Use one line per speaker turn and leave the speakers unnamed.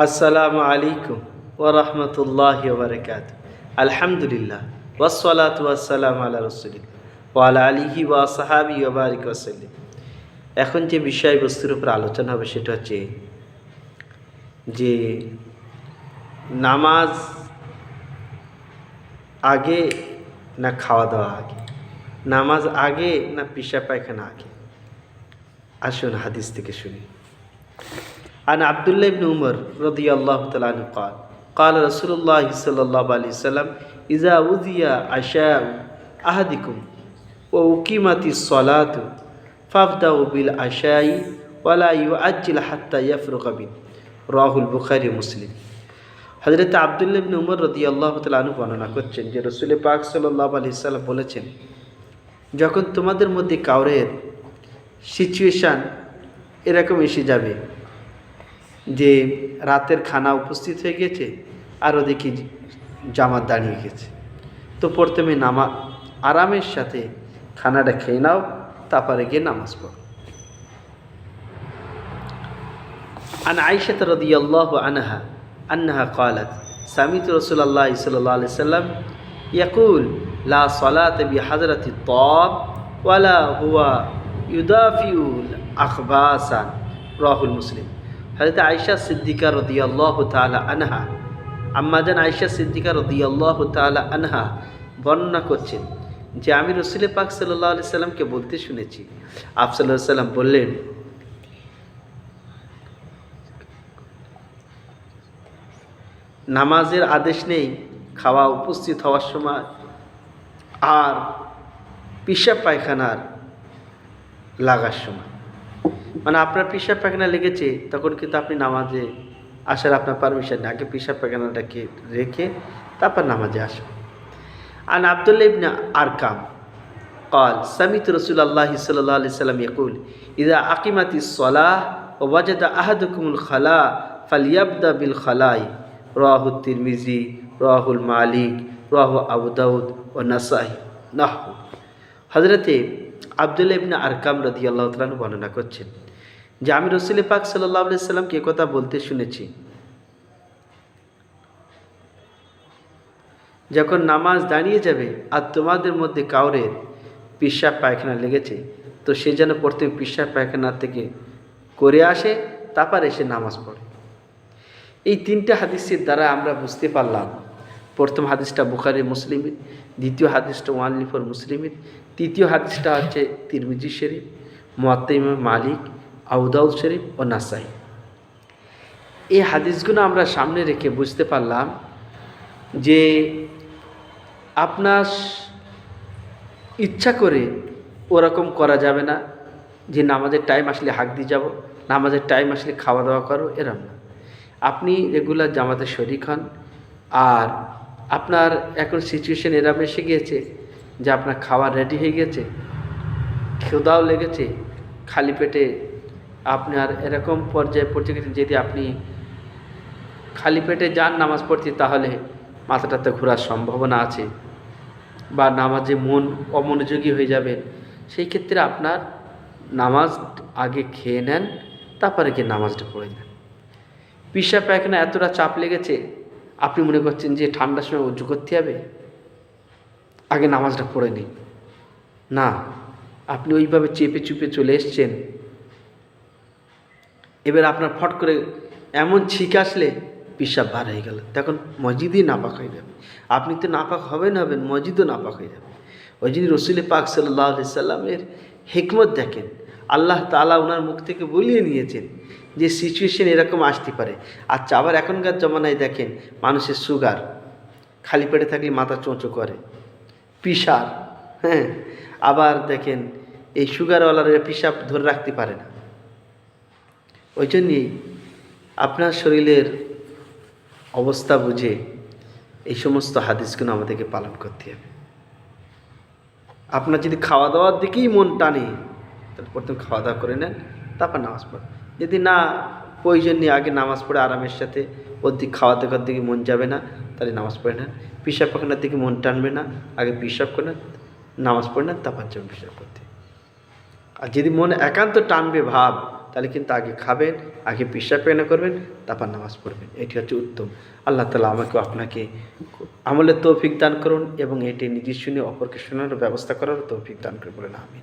আসসালামু আলাইকুম ওয়া রাহমাতুল্লাহি ওয়া বারাকাতুহু। আলহামদুলিল্লাহ ওয়াসসালাতু ওয়াসসালামু আলা রাসূলিল্লাহ ওয়া আলা আলিহি ওয়া আসহাবিহি ওয়া বারিক ওয়াসাল্লাম। এখন যে বিষয়বস্তুর উপর আলোচনা হবে সেটা হচ্ছে যে নামাজ আগে না খাওয়া দাওয়া আগে, নামাজ আগে না পেশাব পায়খানা আগে। আসুন হাদিস থেকে শুনি। عن عبد الله بن عمر رضي الله تعالى عنه قال قال رسول الله صلى الله عليه وسلم إذا وذي عشاء أحدكم وأقيمت الصلاة فابدأوا بالعشاء ولا يعجل حتى يفرغ منه رواه البخاري ومسلم। হযরত আব্দুল্লাহ ইবনে উমর রাদিয়াল্লাহু তাআলা আনহু বর্ণনা করছেন যে রাসূল পাক সাল্লাল্লাহু আলাইহি সাল্লাম বলেছেন, যখন তোমাদের মধ্যে কাউরের সিচুয়েশান এরকম এসে যাবে যে রাতের খানা উপস্থিত হয়ে গেছে আর ওদিকে জামাত দাঁড়িয়ে গেছে, তো প্রথমে আরামের সাথে খানাটা খেয়ে নাও, তারপরে গিয়ে নামাজ পড়ো। আন আয়েশা রাদিয়াল্লাহু আনহা আন্নাহা ক্বালাত সামি'তু রাসূলুল্লাহ সাল্লাল্লাহু আলাইহি সাল্লাম ইয়াকুল লা সালাতা বিহাযরাতি তাব ওয়ালা হুয়া ইউদাফিউল আখবাসান রাহুল মুসলিম। হযরত আয়েশা সিদ্দিকা রাদিয়াল্লাহু তাআলা আনহা, আম্মাজান আয়েশা সিদ্দিকা রাদিয়াল্লাহু তাআলা আনহা বর্ণনা করছেন যে আমি রাসূল পাক সাল্লাল্লাহু আলাইহি সাল্লামকে বলতে শুনেছি, আপ সাল্লাল্লাহু আলাইহি সাল্লাম বললেন, নামাজের আদেশ নেই খাওয়া উপস্থিত হওয়ার সময় আর পেশাব পায়খানার লাগার সময়। মানে আপনার পেশাব পায়খানা লেগেছে তখন কিন্তু আপনি নামাজে আসার আপনার পারমিশন নেই, আগে পেশাব পায়খানাটাকে রেখে তারপর নামাজে আসুন। আন আব্দুল্লাহ ইবনে আরকাম قال سمعت رسول الله صلى الله عليه وسلم يقول إذا أقيمت الصلاة ووجد أحدكم الخلاء فليبدأ بالخلاء رواه الترمذي رواه المالك رواه أبو داود والنسائي নাহু। হযরতে আব্দুল্লাহ ইবনে আরকাম রাদিয়াল্লাহু তাআলা বর্ণনা করছেন যে আমি রাসূল পাক সাল্লাল্লাহু আলাইহি সাল্লামকে কথা বলতে শুনেছি, যখন নামাজ দাঁড়িয়ে যাবে আর তোমাদের মধ্যে কাউরের পেশাব পায়খানা লেগেছে তো সে যেন প্রথমে পেশাব পায়খানা থেকে করে আসে, তারপর এসে নামাজ পড়ে। এই তিনটা হাদিসের দ্বারা আমরা বুঝতে পারলাম, প্রথম হাদিসটা বুখারী মুসলিমের, দ্বিতীয় হাদিসটা মুআল্লিফুল মুসলিমের, তৃতীয় হাদিসটা হচ্ছে তিরমিজি শরীফ, মুওয়াত্তা ইমাম মালিক, আবু দাউদ শরীফ ও নাসাই। এই হাদিসগুলো আমরা সামনে রেখে বুঝতে পারলাম যে আপনার ইচ্ছা করে ওরকম করা যাবে না যে নামাজের টাইম আসলে হাঁক দিয়ে যাব, নামাজের টাইম আসলে খাওয়া দাওয়া করো, এরম না। আপনি রেগুলার জামাতে শরীক হন আর আপনার এখন সিচুয়েশন এরম এসে গিয়েছে যে আপনার খাওয়া রেডি হয়ে গেছে, ক্ষুধাও লেগেছে, খালি পেটে আপনার এরকম পর্যায়ে পড়তে গেছেন যদি আপনি খালি পেটে যান নামাজ পড়তে তাহলে মাথাটাতে ঘোরার সম্ভাবনা আছে বা নামাজে মন অমনোযোগী হয়ে যাবে। সেই ক্ষেত্রে আপনার নামাজ আগে খেয়ে নেন, তারপরে গিয়ে নামাজটা পড়ে নেন। পেশাব পায়খানা এতটা চাপ লেগেছে আপনি মনে করছেন যে ঠান্ডার সময় উজু করতে হবে, আগে নামাজটা পড়ে নিন। না, আপনি ওইভাবে চেপে চুপে চলে এসছেন, এবার আপনার ফট করে এমন ছিক আসলে পেশাব বার হয়ে গেল, তখন মসজিদই নাপাক হয়ে যাবে। আপনি তো নাপাক হবেন, মসজিদও নাপাক হয়ে যাবে। ওই জন্য রাসূল পাক সাল্লাল্লাহু আলাইহি সাল্লামের হিকমত দেখেন, আল্লাহ তাআলা ওনার মুখ থেকে বলিয়ে নিয়েছেন যে সিচুয়েশন এরকম আসতে পারে। আচ্ছা, আবার এখনকার জমানায় দেখেন মানুষের সুগার, খালি পেটে থাকলে মাথা চোঁচো করে, প্রেশার, হ্যাঁ, আবার দেখেন এই সুগারওয়ালারা পেশাব ধরে রাখতে পারে না। ওই জন্যই আপনার শরীরের অবস্থা বুঝে এই সমস্ত হাদিসগুলো আমাদেরকে পালন করতে হবে। আপনার যদি খাওয়া দাওয়ার দিকেই মন টানে তাহলে প্রথমে খাওয়া দাওয়া করে নেন, তারপর নামাজ পড়েন। যদি না প্রয়োজন নিয়ে আগে নামাজ পড়ে আরামের সাথে ওর দিকে খাওয়া দাওয়ার দিকে মন যাবে না, তাহলে নামাজ পড়ে নেন। পেশাব পায়খানার দিকে মন টানবে না, আগে পেশাব করে নেন, নামাজ পড়ে নেন, তারপর যাবেন পেশাব করতে। আর যদি মন একান্ত টানবে ভাব তাহলে কিন্তু আগে খাবেন, আগে পেশাব পায়খানা করবেন, তারপর নামাজ পড়বেন। এটি হচ্ছে উত্তম। আল্লাহ তাআলা আমাকে আপনাকে আমলের তৌফিক দান করুন এবং এটি নিজে শুনে অপরকে শোনানোর ব্যবস্থা করার তৌফিক দান করে বলেন আমিন।